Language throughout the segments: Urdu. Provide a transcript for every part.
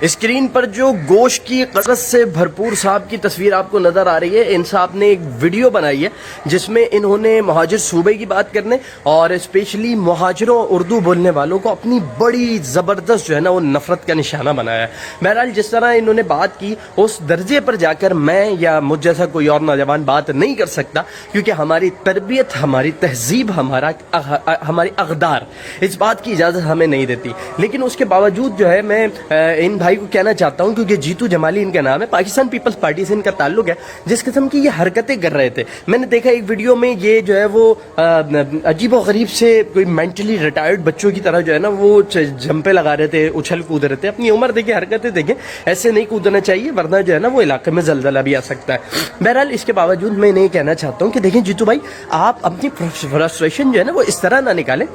اسکرین پر جو گوشت کی قسط سے بھرپور صاحب کی تصویر آپ کو نظر آ رہی ہے، ان صاحب نے ایک ویڈیو بنائی ہے جس میں انہوں نے مہاجر صوبے کی بات کرنے اور اسپیشلی مہاجروں اردو بولنے والوں کو اپنی بڑی زبردست جو ہے نا وہ نفرت کا نشانہ بنایا ہے۔ بہرحال جس طرح انہوں نے بات کی اس درجے پر جا کر میں یا مجھ جیسا کوئی اور نوجوان بات نہیں کر سکتا، کیونکہ ہماری تربیت، ہماری تہذیب، ہماری اقدار اس بات کی اجازت ہمیں نہیں دیتی۔ لیکن اس کے باوجود جو ہے میں ان بھائی کو کہنا چاہتا ہوں، کیونکہ جیتو جمالی ان کا نام ہے، پاکستان پیپلز پارٹی سے ان کا تعلق ہے، جس قسم کی یہ حرکتیں کر رہے تھے میں نے دیکھا ایک ویڈیو میں، یہ جو ہے وہ عجیب و غریب سے کوئی مینٹلی ریٹائرڈ بچوں کی طرح جو ہے نا وہ جھمپے لگا رہے تھے، اچھل کود رہے تھے۔ اپنی عمر دیکھیں، حرکتیں دیکھیں، ایسے نہیں کودنا چاہیے ورنہ جو ہے نا وہ علاقے میں زلزلہ بھی آ سکتا ہے۔ بہرحال اس کے باوجود میں نہیں کہنا چاہتا ہوں کہ دیکھیں جیتو بھائی، آپ اپنی فرسٹریشن جو ہے نا وہ اس طرح نہ نکالیں۔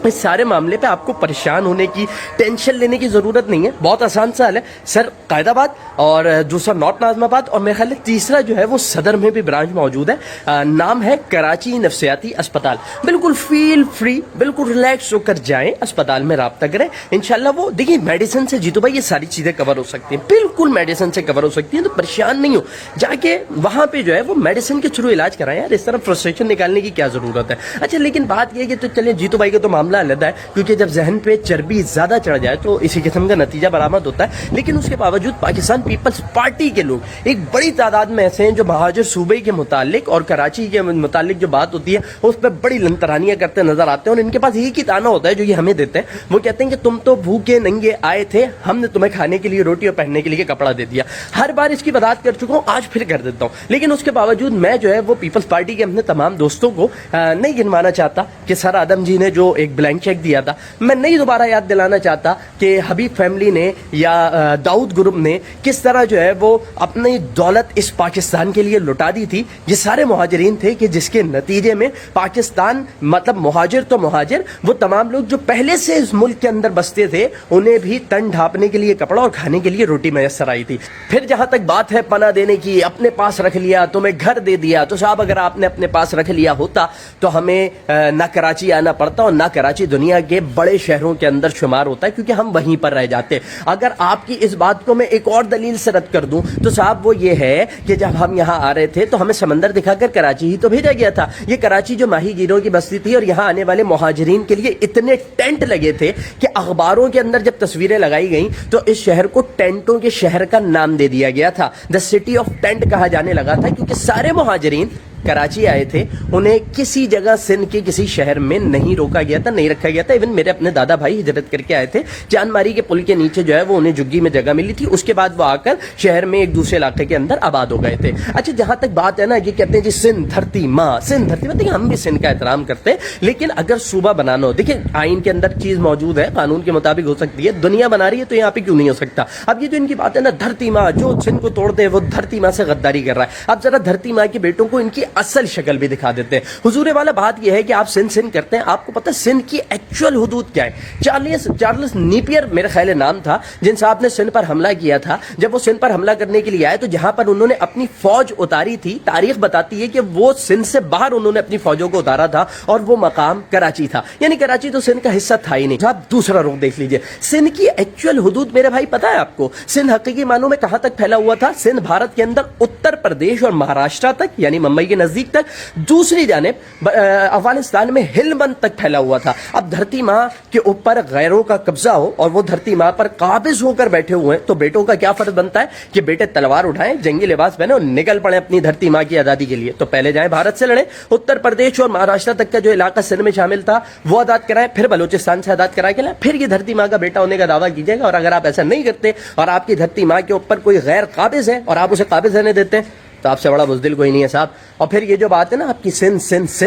اس سارے معاملے پہ آپ کو پریشان ہونے کی، ٹینشن لینے کی ضرورت نہیں ہے، بہت آسان سا حل ہے۔ سر قائد آباد اور دوسرا نارتھ ناظم آباد اور میرے خیال ہے تیسرا جو ہے وہ صدر میں بھی برانچ موجود ہے، نام ہے کراچی نفسیاتی اسپتال۔ بالکل فیل فری، بالکل ریلیکس ہو کر جائیں، اسپتال میں رابطہ کریں، انشاءاللہ وہ دیکھیں میڈیسن سے جیتو بھائی یہ ساری چیزیں کور ہو سکتی ہیں، بالکل میڈیسن سے کور ہو سکتی ہیں، تو پریشان نہیں ہو، جا کے وہاں پہ جو ہے وہ میڈیسن کے تھرو علاج کرائیں یار، اس طرح فرسٹریشن نکالنے کی کیا ضرورت ہے۔ اچھا لیکن بات یہ کہ تو چلیں جیتو بھائی کا تو معاملہ علیحدہ ہے، کیونکہ جب ذہن پہ چربی زیادہ چڑھ جائے تو اسی قسم کا نتیجہ برآمد ہوتا ہے۔ لیکن اس کے باوجود پاکستان پیپلز پارٹی کے لوگ ایک بڑی تعداد میں ایسے ہیں جو مہاجر صوبے کے متعلق اور کراچی کے متعلق جو بات ہوتی ہے اس پہ بڑی لنترانیاں کرتے نظر آتے ہیں، اور ان کے پاس ایک ہی تانا ہوتا ہے جو یہ ہمیں دیتے ہیں، وہ کہتے ہیں کہ تم تو بھوکے ننگے آئے تھے، ہم نے تمہیں کھانے کے لیے روٹی اور پہننے کے لیے کپڑا دے دیا۔ ہر بار اس کی وضاحت کر چکا ہوں، آج پھر کر دیتا ہوں۔ لیکن اس کے باوجود میں جو ہے وہ پیپلز پارٹی کے اپنے تمام دوستوں کو نہیں گنوانا چاہتا کہ سر آدم جی نے جو ایک بلینک چیک دیا تھا، میں نہیں دوبارہ یاد دلانا چاہتا کہ حبیب فیملی نے یا داؤد گروپ نے کس طرح جو ہے وہ اپنی دولت اس پاکستان کے لیے لٹا دی تھی۔ یہ سارے مہاجرین تھے کہ جس کے نتیجے میں پاکستان، مطلب مہاجر تو مہاجر، وہ تمام لوگ جو پہلے سے اس ملک کے اندر بستے تھے، انہیں بھی تن ڈھانپنے کے لیے کپڑا اور کھانے کے لیے روٹی میسر آئی تھی۔ پھر جہاں تک بات ہے پناہ دینے کی، اپنے پاس رکھ لیا، تمہیں گھر دے دیا، تو صاحب اگر آپ نے اپنے پاس رکھ لیا ہوتا تو ہمیں نہ کراچی آنا پڑتا اور نہ کراچی دنیا کے بڑے شہروں کے اندر شمار ہوتا ہے، کیونکہ ہم وہیں پر رہ جاتے۔ اگر آپ کی اس بات کو میں ایک اور دلیل سے رد کر دوں تو صاحب وہ یہ ہے کہ جب ہم یہاں آ رہے تھے تو ہمیں سمندر دکھا کر کراچی ہی تو بھیجا گیا تھا۔ یہ کراچی جو ماہی گیروں کی بستی تھی، اور یہاں آنے والے مہاجرین کے لیے اتنے ٹینٹ لگے تھے کہ اخباروں کے اندر جب تصویریں لگائی گئیں تو اس شہر کو ٹینٹوں کے شہر کا نام دے دیا گیا تھا، دا سٹی آف ٹینٹ کہا جانے لگا تھا، کیونکہ سارے مہاجرین کراچی آئے تھے، انہیں کسی جگہ سندھ کے کسی شہر میں نہیں روکا گیا تھا، نہیں رکھا گیا تھا۔ ایون میرے اپنے دادا بھائی ہجرت کر کے آئے تھے، چاند ماری کے پل کے نیچے جو ہے وہ انہیں جگی میں جگہ ملی تھی، اس کے بعد وہ آ کر شہر میں ایک دوسرے علاقے کے اندر آباد ہو گئے تھے۔ اچھا جہاں تک بات ہے نا، یہ کہتے ہیں جی سندھ دھرتی ماں، سندھ دھرتی ماں، دیکھیں ہم بھی سندھ کا احترام کرتے ہیں، لیکن اگر صوبہ بنانا ہو، دیکھیں آئین کے اندر چیز موجود ہے، قانون کے مطابق ہو سکتی ہے، دنیا بنا رہی ہے تو یہاں پہ کیوں نہیں ہو سکتا؟ اب یہ جو ان کی بات ہے نا دھرتی ماں، جو سندھ کو توڑ دے وہ دھرتی ماں سے غداری کر رہا ہے۔ اب ذرا دھرتی ماں کے بیٹوں کو ان کی اصل شکل بھی دکھا دیتے ہیں۔ حضور والا بات یہ ہے کہ آپ سندھ کرتے ہیں، آپ کو پتہ سندھ کی ایکچوئل حدود کیا ہے؟ چارلس نیپیر میرے خیال نام تھا، جن صاحب نے سندھ پر حملہ کیا تھا۔ جب وہ سندھ پر حملہ کرنے کے لیے آئے تو جہاں پر انہوں نے اپنی فوج اتاری تھی، تاریخ بتاتی ہے کہ وہ سندھ سے باہر انہوں نے اپنی فوجوں کو اتارا تھا، اور وہ مقام کراچی تھا، یعنی کراچی تو سندھ کا حصہ تھا ہی نہیں۔ آپ دوسرا رخ دیکھ لیجئے، سندھ کی ایکچوئل حدود میرے بھائی پتہ ہے آپ کو؟ سندھ حقیقی معنوں میں کہاں تک پھیلا ہوا تھا؟ سندھ بھارت کے اندر اتر پردیش اور مہاراشٹر تک، یعنی ممبئی کے نزدیک تک، دوسری جانب افغانستان میں ہلمند تک پھیلا ہوا تھا۔ اب دھرتی ماں کے اوپر غیروں کا قبضہ ہو اور وہ دھرتی ماں پر قابض ہو کر بیٹھے ہوئے ہیں، تو بیٹوں کا کیا فرض بنتا ہے کہ بیٹے تلوار اٹھائیں، جنگی لباس پہنے اور نکل پڑیں اپنی دھرتی ماں کی آزادی کے لیے۔ تو پہلے جائیں بھارت سے لڑیں، اتر پردیش اور مہاراشٹر تک کا جو علاقہ سندھ میں شامل تھا وہ آزاد کرائیں، پھر بلوچستان سے آزاد کرا کے لائیں، پھر یہ دھرتی ماں کا بیٹا ہونے کا دعویٰ کیجیے گا۔ اور اگر آپ ایسا نہیں کرتے اور آپ کی دھرتی ماں کے اوپر کوئی غیر قابض ہے اور آپ اسے قابض رہنے دیتے ہیں تو آپ سے بڑا بزدل کوئی نہیں ہے صاحب۔ اور پھر یہ جو بات ہے نا آپ کی سندھ،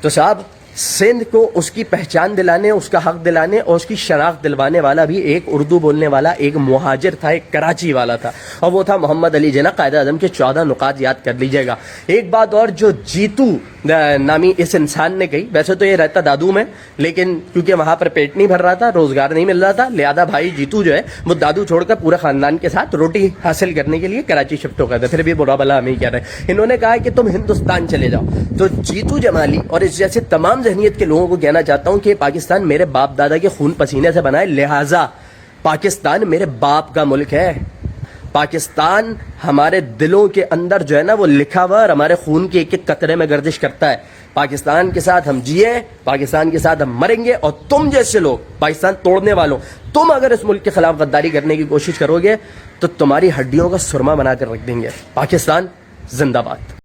تو صاحب سندھ کو اس کی پہچان دلانے، اس کا حق دلانے اور اس کی شناخت دلوانے والا بھی ایک اردو بولنے والا ایک مہاجر تھا، ایک کراچی والا تھا، اور وہ تھا محمد علی جناح۔ قائد اعظم کے 14 نکات یاد کر لیجئے گا۔ ایک بات اور جو جیتو نامی اس انسان نے کہی، ویسے تو یہ رہتا دادو میں، لیکن کیونکہ وہاں پر پیٹ نہیں بھر رہا تھا، روزگار نہیں مل رہا تھا، لہذا بھائی جیتو جو ہے وہ دادو چھوڑ کر پورے خاندان کے ساتھ روٹی حاصل کرنے کے لیے کراچی شفٹ ہو گئے تھے۔ پھر بھی برا بلا ہمیں کہہ رہے ہیں، انہوں نے کہا کہ تم ہندوستان چلے جاؤ۔ تو جیتو جمالی اور اس جیسے تمام ذہنیت کے لوگوں کو کہنا چاہتا ہوں کہ پاکستان میرے باپ دادا کے خون پسینے سے بنا ہے، لہٰذا پاکستان میرے باپ کا ملک ہے. پاکستان ہمارے دلوں کے اندر جو ہے نا وہ لکھا ہوا اور ہمارے خون کے ایک ایک قطرے میں گردش کرتا ہے. پاکستان کے ساتھ ہم جیے, پاکستان کے ساتھ ہم مریں گے, اور تم جیسے لوگ پاکستان توڑنے والوں, تم اگر اس ملک کے خلاف غداری کرنے کی کوشش کرو گے تو تمہاری ہڈیوں کا سرما بنا کر رکھ دیں گے. پاکستان زندہ باد.